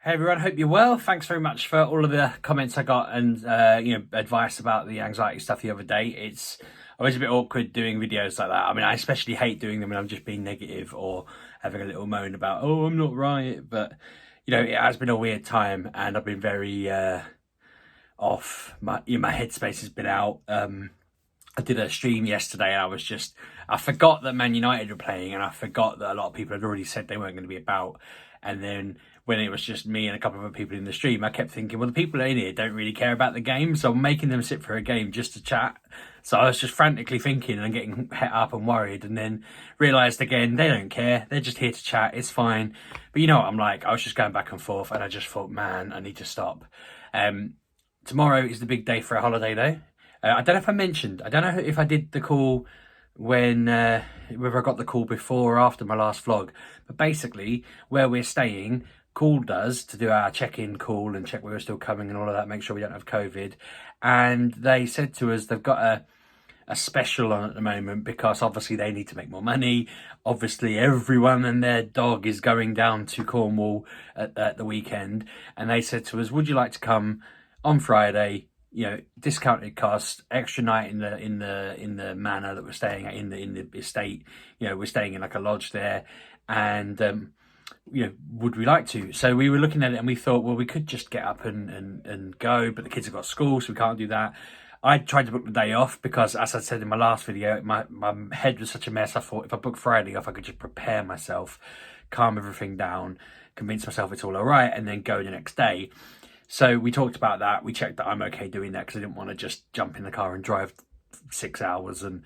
Hey everyone, hope you're well. Thanks very much for all of the comments I got and advice about the anxiety stuff the other day. It's always a bit awkward doing videos like that. I mean, I especially hate doing them when I'm just being negative or having a little moan about, oh, I'm not right. But it has been a weird time, and I've been very off. My headspace has been out. I did a stream yesterday, and I forgot that Man United were playing, and I forgot that a lot of people had already said they weren't going to be about. And then when it was just me and a couple of other people in the stream, I kept thinking, well, the people in here don't really care about the game, so I'm making them sit for a game just to chat. So I was just frantically thinking and getting het up and worried, and then realised again, they don't care. They're just here to chat. It's fine. But you know what I'm like? I was just going back and forth, and I just thought, man, I need to stop. Tomorrow is the big day for a holiday, though. I don't know if I mentioned, I don't know if I did the call when, whether I got the call before or after my last vlog, but basically where we're staying called us to do our check-in call and check we were still coming and all of that, make sure we don't have COVID. And they said to us they've got a special on at the moment because obviously they need to make more money. Obviously everyone and their dog is going down to Cornwall at the weekend. And they said to us, would you like to come on Friday? Discounted cost, extra night in the manor that we're staying at, in the estate. We're staying in like a lodge there, and would we like to? So we were looking at it and we thought, well, we could just get up and go, but the kids have got school, so we can't do that. I tried to book the day off because, as I said in my last video, my head was such a mess. I thought if I booked Friday off, I could just prepare myself, calm everything down, convince myself it's all right, and then go the next day. So we talked about that. We checked that I'm okay doing that because I didn't want to just jump in the car and drive 6 hours and,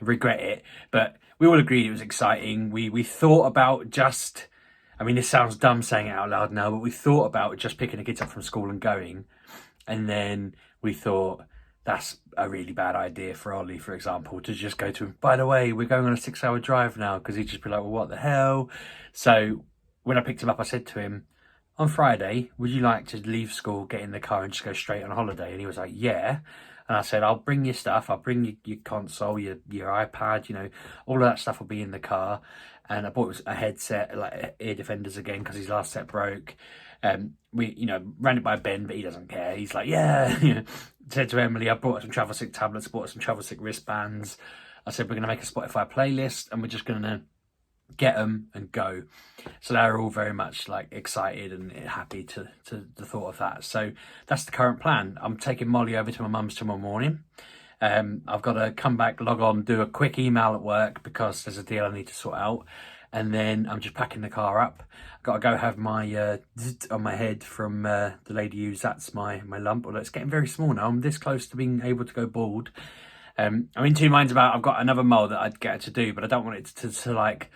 regret it. But we all agreed it was exciting. We thought about just, I mean, this sounds dumb saying it out loud now, but we thought about just picking the kids up from school and going. And then we thought that's a really bad idea for Ollie, for example, to just go to him, by the way, we're going on a 6-hour drive now, because he'd just be like, well, what the hell? So when I picked him up, I said to him, on Friday, would you like to leave school, get in the car and just go straight on holiday? And he was like, yeah. And I said, I'll bring your stuff. I'll bring your console, your iPad, all of that stuff will be in the car. And I bought a headset, like ear defenders again, because his last set broke. We, ran it by Ben, but he doesn't care. He's like, yeah. Said to Emily, I brought some travel sick tablets, bought some travel sick wristbands. I said, we're going to make a Spotify playlist and we're just going to get them and go. So they're all very much like excited and happy to the thought of that. So that's the current plan. I'm taking Molly over to my mum's tomorrow morning. I've got to come back, log on, do a quick email at work because there's a deal I need to sort out, and then I'm just packing the car up. I've got to go have my on my head from the lady who's that's my lump, although it's getting very small now. I'm this close to being able to go bald. I'm in two minds about, I've got another mole that I'd get her to do, but I don't want it to like,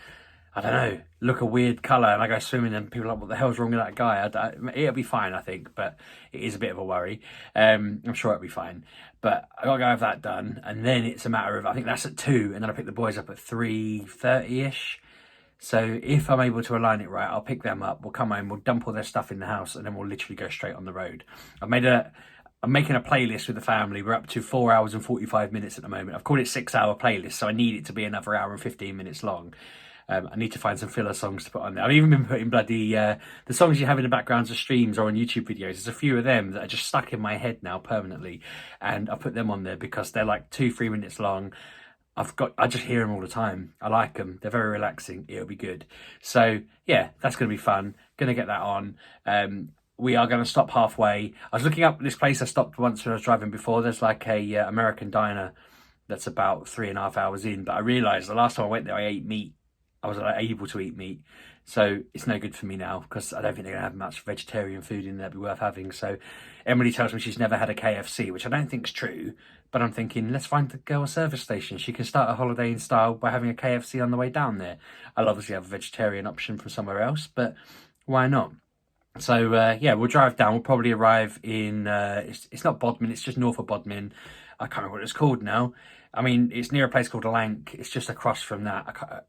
I don't know, look a weird colour, and I go swimming and people are like, what the hell's wrong with that guy? It'll be fine, I think, but it is a bit of a worry. I'm sure it'll be fine. But I got to go have that done, and then it's a matter of, I think that's at 2, and then I pick the boys up at 3:30ish. So if I'm able to align it right, I'll pick them up, we'll come home, we'll dump all their stuff in the house, and then we'll literally go straight on the road. I'm making a playlist with the family. We're up to 4 hours and 45 minutes at the moment. I've called it 6-hour playlist, so I need it to be another hour and 15 minutes long. I need to find some filler songs to put on there. I've even been putting bloody, the songs you have in the backgrounds of streams or on YouTube videos. There's a few of them that are just stuck in my head now permanently. And I put them on there because they're like 2-3 minutes long. I just hear them all the time. I like them. They're very relaxing. It'll be good. So yeah, that's going to be fun. Going to get that on. We are going to stop halfway. I was looking up this place I stopped once when I was driving before. There's like a American diner that's about 3.5 hours in. But I realised the last time I went there, I ate meat. I was able to eat meat, so it's no good for me now because I don't think they're going to have much vegetarian food in there that'd be worth having. So Emily tells me she's never had a KFC, which I don't think is true, but I'm thinking, let's find the girl a service station. She can start a holiday in style by having a KFC on the way down there. I'll obviously have a vegetarian option from somewhere else, but why not? So yeah, we'll drive down. We'll probably arrive in, it's not Bodmin, it's just north of Bodmin. I can't remember what it's called now. I mean, it's near a place called Lank. It's just across from that. I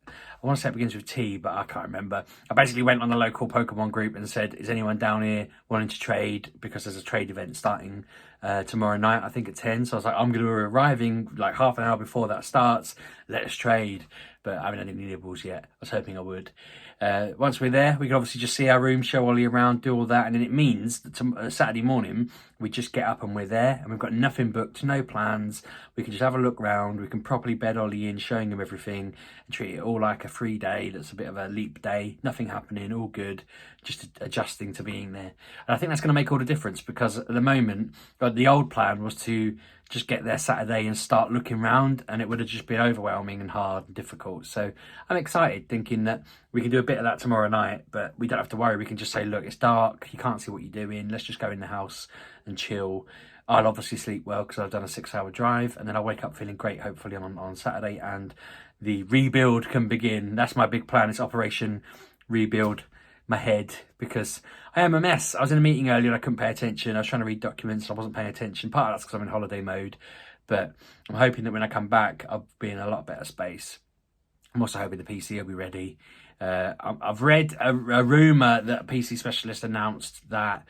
want to say it begins with T, but I can't remember. I basically went on the local Pokemon group and said, is anyone down here wanting to trade? Because there's a trade event starting tomorrow night, I think at 10. So I was like, I'm going to be arriving like half an hour before that starts. Let us trade. But I haven't had any nibbles yet. I was hoping I would. Once we're there, we can obviously just see our room, show Ollie around, do all that, and then it means that Saturday morning we just get up and we're there, and we've got nothing booked, no plans. We can just have a look round. We can properly bed Ollie in, showing him everything, and treat it all like a free day. That's a bit of a leap day, nothing happening, all good, just adjusting to being there. And I think that's going to make all the difference, because at the moment, the old plan was to just get there Saturday and start looking round, and it would have just been overwhelming and hard and difficult. So I'm excited, thinking that we can do a bit of that tomorrow night, but we don't have to worry. We can just say, look, it's dark, you can't see what you're doing, let's just go in the house and chill. I'll obviously sleep well because I've done a 6-hour drive, and then I'll wake up feeling great, hopefully on Saturday, and the rebuild can begin. That's my big plan. It's Operation Rebuild my head, because I am a mess. I was in a meeting earlier and I couldn't pay attention. I was trying to read documents, I wasn't paying attention. Part of that's because I'm in holiday mode, but I'm hoping that when I come back I'll be in a lot better space. I'm also hoping the PC will be ready. I've read a rumour that a PC specialist announced that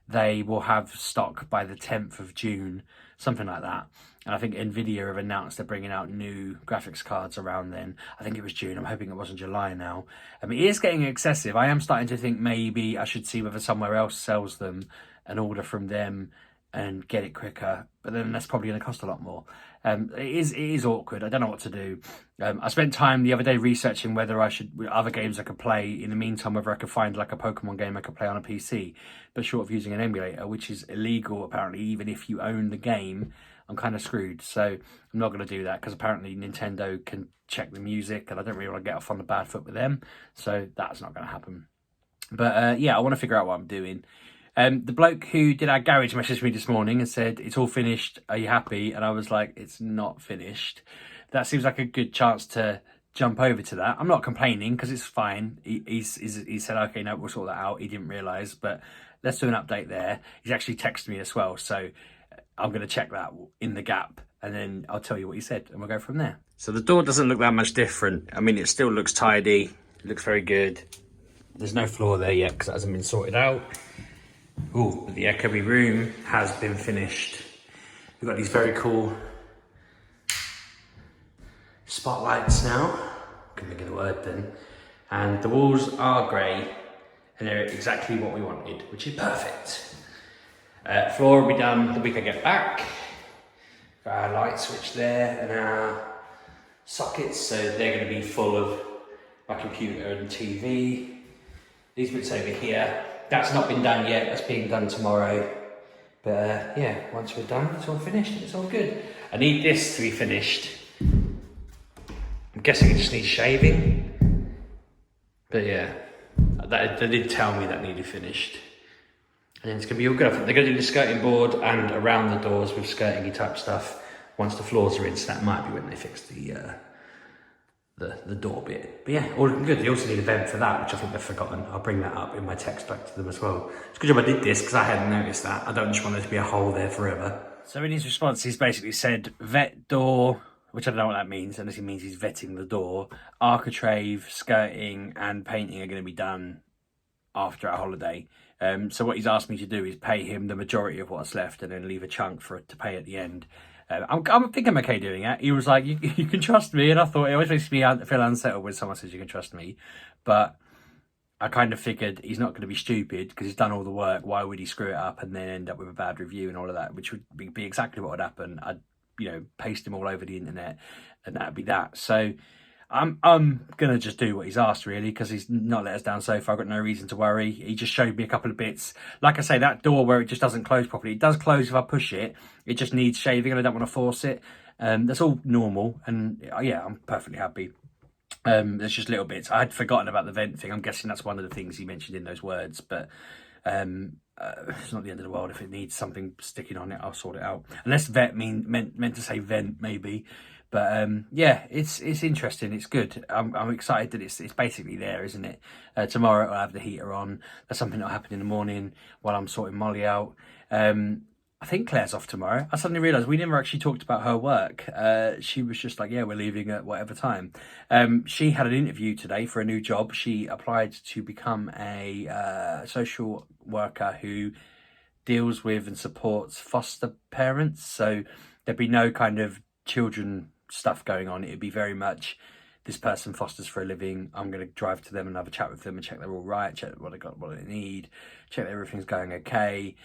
they will have stock by the 10th of June, something like that. And I think Nvidia have announced they're bringing out new graphics cards around then. I think it was June. I'm hoping it wasn't July now. I mean, it is getting excessive. I am starting to think maybe I should see whether somewhere else sells them and order from them and get it quicker. But then that's probably going to cost a lot more. It is awkward. I don't know what to do. I spent time the other day researching whether I should, other games I could play in the meantime, whether I could find like a Pokemon game I could play on a PC, but short of using an emulator, which is illegal apparently. Even if you own the game, I'm kind of screwed. So I'm not going to do that, because apparently Nintendo can check the music, and I don't really want to get off on the bad foot with them. So that's not going to happen. But yeah, I want to figure out what I'm doing. The bloke who did our garage messaged me this morning and said, it's all finished, are you happy? And I was like, it's not finished. That seems like a good chance to jump over to that. I'm not complaining, because it's fine. He said, okay, no, we'll sort that out. He didn't realise, but let's do an update there. He's actually texted me as well, so I'm going to check that in the gap, and then I'll tell you what he said, and we'll go from there. So the door doesn't look that much different. I mean, it still looks tidy. It looks very good. There's no floor there yet because it hasn't been sorted out. Ooh, the echoey room has been finished. We've got these very cool spotlights now. Couldn't think of the word then. And the walls are grey, and they're exactly what we wanted, which is perfect. Floor will be done the week I get back. Got our light switch there and our sockets, so they're going to be full of my computer and TV. These bits over here, that's not been done yet, that's being done tomorrow. But yeah, once we're done, it's all finished, it's all good. I need this to be finished. I'm guessing it just needs shaving. But yeah, they did tell me that needed finished. And then it's going to be all good. I think they're going to do the skirting board and around the doors with skirting type stuff once the floors are in, so that might be when they fix the door bit. But yeah, all looking good. They also need a vent for that, which I think they've forgotten. I'll bring that up in my text back to them as well. It's a good job I did this, because I hadn't noticed that. I don't just want there to be a hole there forever. So in his response, he's basically said vet door, which I don't know what that means, unless he means he's vetting the door. Architrave, skirting and painting are going to be done after our holiday. So what he's asked me to do is pay him the majority of what's left and then leave a chunk for it to pay at the end. I think I'm okay doing it. He was like, you can trust me. And I thought, it always makes me feel unsettled when someone says you can trust me. But I kind of figured he's not going to be stupid, because he's done all the work. Why would he screw it up and then end up with a bad review and all of that, which would be exactly what would happen. I'd, paste him all over the internet, and that'd be that. So I'm gonna just do what he's asked, really, because he's not let us down so far. I've got no reason to worry. He just showed me a couple of bits. Like I say, that door where it just doesn't close properly, it does close if I push it. It just needs shaving, and I don't want to force it. That's all normal, and yeah, I'm perfectly happy. There's just little bits. I had forgotten about the vent thing. I'm guessing that's one of the things he mentioned in those words, but it's not the end of the world. If it needs something sticking on it, I'll sort it out. Unless vet meant to say vent, maybe. But yeah, it's interesting. It's good. I'm excited that it's basically there, isn't it? Tomorrow I'll have the heater on. That's something that'll happen in the morning while I'm sorting Molly out. I think Claire's off tomorrow. I suddenly realised we never actually talked about her work. She was just like, yeah, we're leaving at whatever time. She had an interview today for a new job. She applied to become a social worker who deals with and supports foster parents. So there'd be no kind of children stuff going on. It'd be very much this person fosters for a living. I'm going to drive to them and have a chat with them and check they're all right, check what they got, what they need, check that everything's going okay.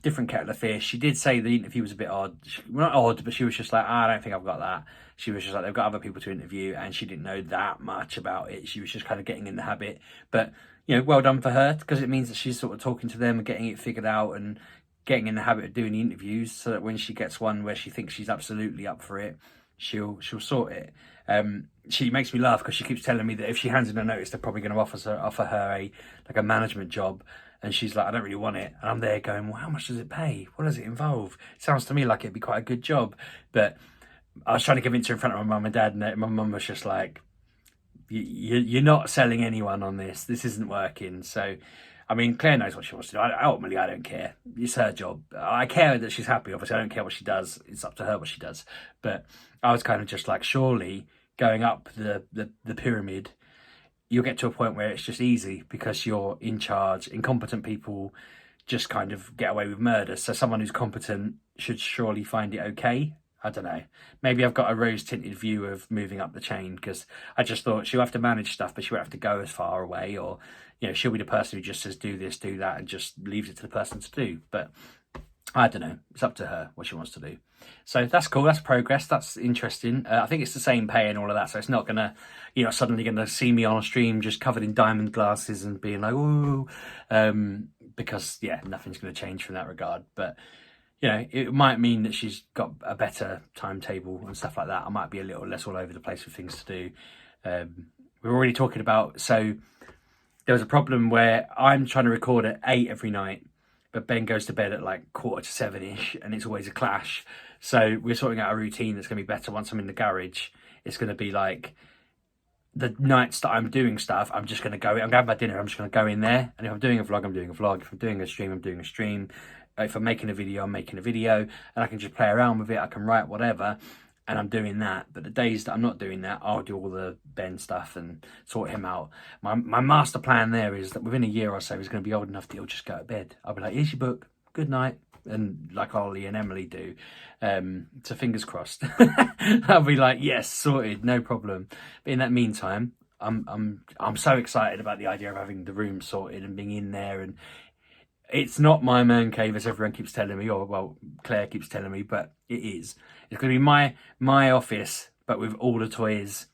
Different kettle of fish. She did say the interview was a bit odd. Well, not odd, but she was just like, I don't think I've got that. She was just like, they've got other people to interview, and she didn't know that much about it. She was just kind of getting in the habit. But, you know, well done for her, because it means that she's sort of talking to them and getting it figured out and getting in the habit of doing the interviews, so that when she gets one where she thinks she's absolutely up for it, she'll sort it. She makes me laugh because she keeps telling me that if she hands in a notice, they're probably going to offer her a management job. And she's like, I don't really want it. And I'm there going, well, how much does it pay? What does it involve? It sounds to me like it'd be quite a good job. But I was trying to convince her in front of my mum and dad, and my mum was just like, you're not selling anyone on this. This isn't working. So, I mean, Claire knows what she wants to do. Ultimately, I don't care. It's her job. I care that she's happy. Obviously, I don't care what she does. It's up to her what she does. But I was kind of just like, surely going up the pyramid, you'll get to a point where it's just easy because you're in charge. Incompetent people just kind of get away with murder. So someone who's competent should surely find it okay. I don't know. Maybe I've got a rose-tinted view of moving up the chain, because I just thought she'll have to manage stuff, but she won't have to go as far away, or, you know, she'll be the person who just says, do this, do that, and just leaves it to the person to do. But I don't know. It's up to her what she wants to do. So that's cool. That's progress. That's interesting. I think it's the same pay and all of that. So it's not going to, you know, suddenly going to see me on a stream just covered in diamond glasses and being like, ooh, because, yeah, nothing's going to change from that regard. But, you know, it might mean that she's got a better timetable and stuff like that. I might be a little less all over the place with things to do. We're already talking about, so there was a problem where I'm trying to record at 8 every night, but Ben goes to bed at like 6:45-ish, and it's always a clash. So we're sorting out a routine that's going to be better once I'm in the garage. It's going to be like, the nights that I'm doing stuff, I'm just going to go, I'm going to have my dinner, I'm just going to go in there. And if I'm doing a vlog, I'm doing a vlog. If I'm doing a stream, I'm doing a stream. If I'm making a video, I'm making a video. And I can just play around with it. I can write whatever. And I'm doing that. But the days that I'm not doing that, I'll do all the Ben stuff and sort him out. My master plan there is that within a year or so, he's going to be old enough that he'll just go to bed. I'll be like, here's your book, good night. And like Ollie and Emily do. So fingers crossed. I'll be like, yes, sorted, no problem. But in that meantime, I'm so excited about the idea of having the room sorted and being in there. And it's not my man cave, as everyone keeps telling me, or well, Claire keeps telling me, but it is. It's going to be my office, but with all the toys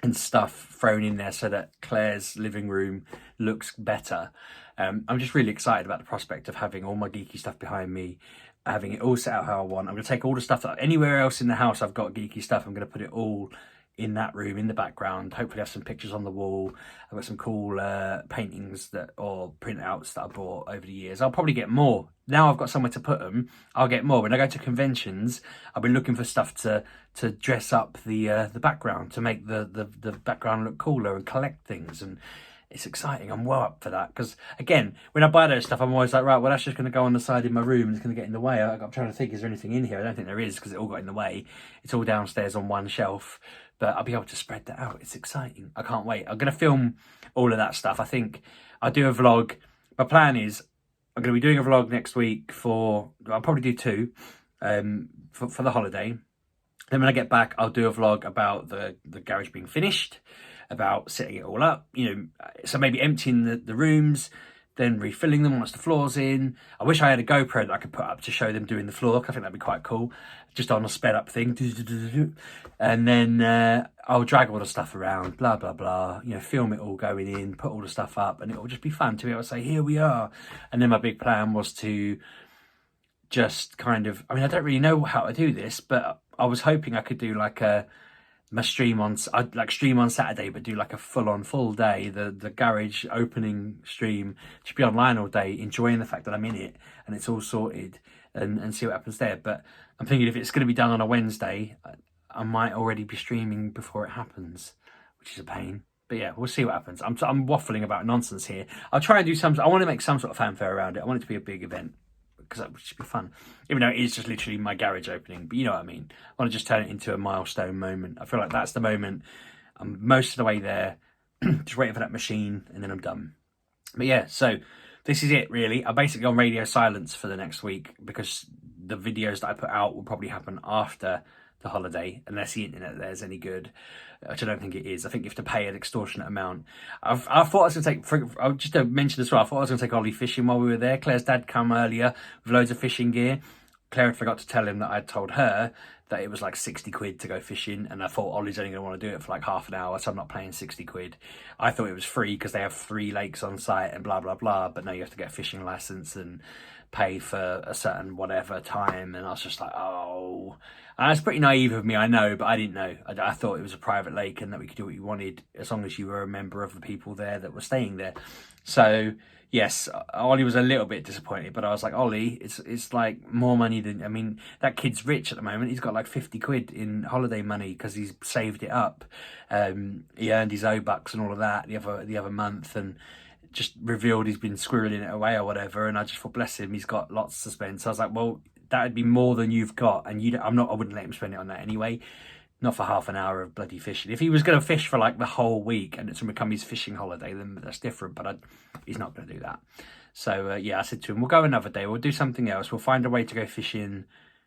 and stuff thrown in there so that Claire's living room looks better. I'm just really excited about the prospect of having all my geeky stuff behind me, having it all set out how I want. I'm going to take all the stuff that anywhere else in the house I've got geeky stuff, I'm going to put it all in that room in the background. Hopefully have some pictures on the wall. I've got some cool paintings or printouts that I bought over the years. I'll probably get more. Now I've got somewhere to put them, I'll get more. When I go to conventions, I'll be looking for stuff to dress up the background, to make the background look cooler, and collect things. And it's exciting. I'm well up for that, because again, when I buy those stuff, I'm always like, right, well, that's just going to go on the side in my room and it's going to get in the way. I'm trying to think, is there anything in here? I don't think there is, because it all got in the way. It's all downstairs on one shelf, but I'll be able to spread that out. It's exciting. I can't wait. I'm going to film all of that stuff. I think I'll do a vlog. My plan is I'm going to be doing a vlog next week I'll probably do 2 for the holiday. Then when I get back, I'll do a vlog about the garage being finished, about setting it all up, you know, so maybe emptying the rooms, then refilling them once the floor's in. I wish I had a GoPro that I could put up to show them doing the floor, because I think that'd be quite cool, just on a sped up thing. And then I'll drag all the stuff around, blah, blah, blah, you know, film it all going in, put all the stuff up, and it'll just be fun to be able to say, here we are. And then my big plan was to just kind of, I mean, I don't really know how to do this, but I was hoping I could do like my stream on, I'd like stream on Saturday, but do like a full day, the garage opening stream, just be online all day, enjoying the fact that I'm in it and it's all sorted, and see what happens there. But I'm thinking if it's going to be done on a Wednesday, I might already be streaming before it happens, which is a pain. But yeah, we'll see what happens. I'm waffling about nonsense here. I'll try and do I want to make some sort of fanfare around it. I want it to be a big event, because that would just be fun, even though it is just literally my garage opening. But you know what I mean. I want to just turn it into a milestone moment. I feel like that's the moment. I'm most of the way there, just waiting for that machine, and then I'm done. But yeah, so this is it really. I'm basically on radio silence for the next week, because the videos that I put out will probably happen after the holiday, unless the internet there's any good, which I don't think it is. I think you have to pay an extortionate amount. I thought I was going to take, just to mention as well, I thought I was going to take Ollie fishing while we were there. Claire's dad come earlier with loads of fishing gear. Claire had forgot to tell him that I'd told her that it was like 60 quid to go fishing, and I thought Ollie's only going to want to do it for like half an hour, so I'm not paying 60 quid. I thought it was free because they have 3 lakes on site and blah, blah, blah, but no, you have to get a fishing license and pay for a certain whatever time, and I was just like, oh. And that's pretty naive of me, I know, but I didn't know. I thought it was a private lake and that we could do what you wanted as long as you were a member of the people there that were staying there. So yes, Ollie was a little bit disappointed, but I was like, Ollie, it's like more money than, I mean, that kid's rich at the moment. He's got like 50 quid in holiday money because he's saved it up. He earned his O-bucks and all of that the other month, and just revealed he's been squirreling it away or whatever. And I just thought, bless him, he's got lots to spend. So I was like, well, that'd be more than you've got, and I wouldn't let him spend it on that anyway. Not for half an hour of bloody fishing. If he was going to fish for like the whole week and it's going to become his fishing holiday, then that's different. But he's not going to do that. So yeah, I said to him, we'll go another day. We'll do something else. We'll find a way to go fishing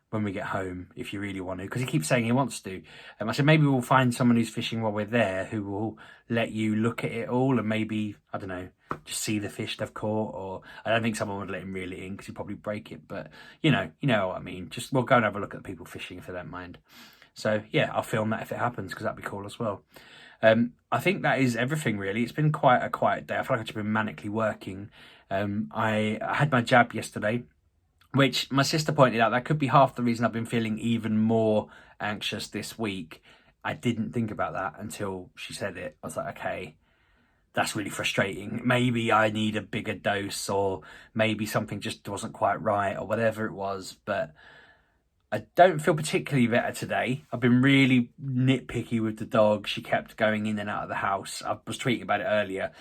when we get home, if you really want to, because he keeps saying he wants to. I said, maybe we'll find someone who's fishing while we're there who will let you look at it all and maybe, I don't know, just see the fish they've caught. Or I don't think someone would let him reel it in because he'd probably break it. But you know what I mean. Just we'll go and have a look at the people fishing if they don't mind. So yeah, I'll film that if it happens because that'd be cool as well. I think that is everything really. It's been quite a quiet day. I feel like I've just been manically working. I had my jab yesterday, which my sister pointed out that could be half the reason I've been feeling even more anxious this week. I didn't think about that until she said it. I was like, okay, that's really frustrating. Maybe I need a bigger dose, or maybe something just wasn't quite right, or whatever it was. But I don't feel particularly better today. I've been really nitpicky with the dog. She kept going in and out of the house. I was tweeting about it earlier.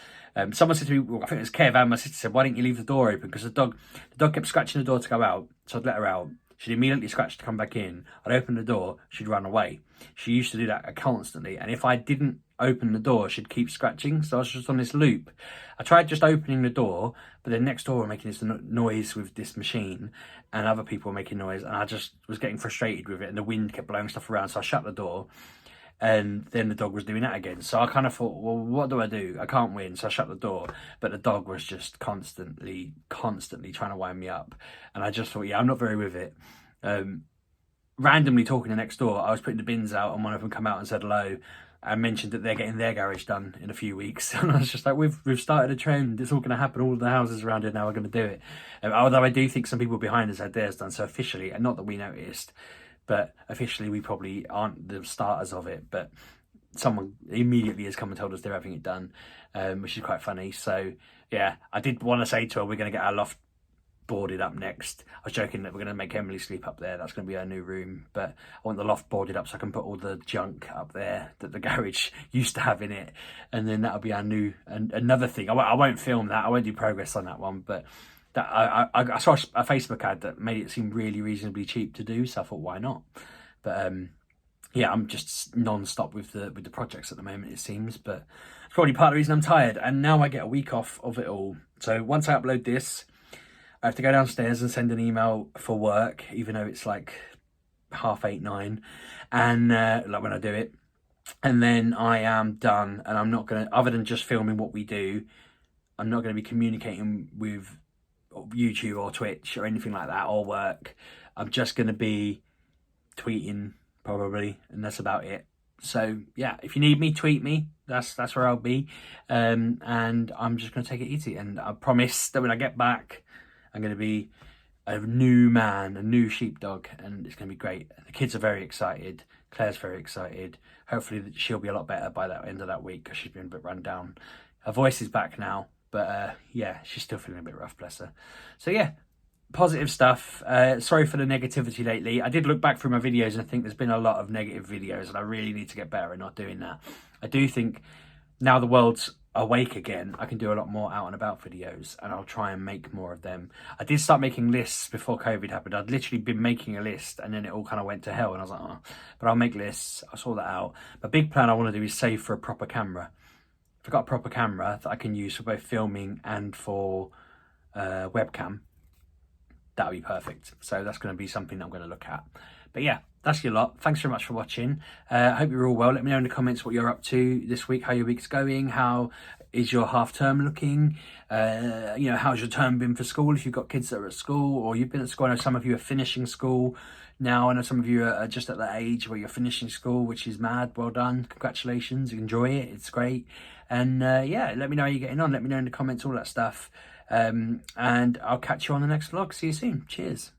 Someone said to me, well, I think it was Kev, and my sister said, why didn't you leave the door open? Because the dog kept scratching the door to go out. So I'd let her out. She'd immediately scratch to come back in. I'd open the door, she'd run away. She used to do that constantly. And if I didn't open the door, she'd keep scratching. So I was just on this loop. I tried just opening the door, but then next door were making this noise with this machine, and other people were making noise, and I just was getting frustrated with it, and the wind kept blowing stuff around. So I shut the door, and then the dog was doing that again. So I kind of thought, well, what do? I can't win. So I shut the door, but the dog was just constantly trying to wind me up. And I just thought, yeah, I'm not very with it. Randomly talking to next door, I was putting the bins out, and one of them come out and said hello. I mentioned that they're getting their garage done in a few weeks, and I was just like, we've started a trend. It's all going to happen. All the houses around here now are going to do it. Although I do think some people behind us had theirs done. So officially, and not that we noticed, but officially we probably aren't the starters of it. But someone immediately has come and told us they're having it done, which is quite funny. So yeah, I did want to say to her, we're going to get our loft boarded up next. I was joking that we're going to make Emily sleep up there. That's going to be our new room, but I want the loft boarded up so I can put all the junk up there that the garage used to have in it, and then that'll be our new another thing. I won't film that. I won't do progress on that one, but that I saw a Facebook ad that made it seem really reasonably cheap to do, so I thought, why not? But yeah, I'm just non-stop with the projects at the moment, it seems, but it's probably part of the reason I'm tired. And now I get a week off of it all. So once I upload this, I have to go downstairs and send an email for work, even though it's like 8:30, 9, and like when I do it, and then I am done. And I'm not gonna, other than just filming what we do, I'm not gonna be communicating with YouTube or Twitch or anything like that, or work. I'm just gonna be tweeting probably, and that's about it. So yeah, if you need me, tweet me. That's where I'll be, and I'm just gonna take it easy. And I promise that when I get back, I'm going to be a new man, a new sheepdog, and it's going to be great. The kids are very excited. Claire's very excited. Hopefully she'll be a lot better by the end of that week because she's been a bit run down. Her voice is back now, but yeah, she's still feeling a bit rough, bless her. So yeah, positive stuff. Sorry for the negativity lately. I did look back through my videos and I think there's been a lot of negative videos, and I really need to get better at not doing that. I do think now the world's awake again, I can do a lot more out and about videos, and I'll try and make more of them. I did start making lists before COVID happened. I'd literally been making a list, and then it all kind of went to hell, and I was like, oh, but I'll make lists. I saw that out. My big plan I want to do is save for a proper camera. I've got a proper camera that I can use for both filming and for webcam. that'll be perfect. So that's going to be something that I'm going to look at. But yeah, that's your lot. Thanks very much for watching. I hope you're all well. Let me know in the comments what you're up to this week, how your week's going, how is your half term looking, you know, how's your term been for school if you've got kids that are at school or you've been at school. I know some of you are finishing school now. I know some of you are just at that age where you're finishing school, which is mad. Well done, congratulations, enjoy it, it's great. And yeah, let me know how you're getting on. Let me know in the comments, all that stuff. And I'll catch you on the next vlog. See you soon. Cheers.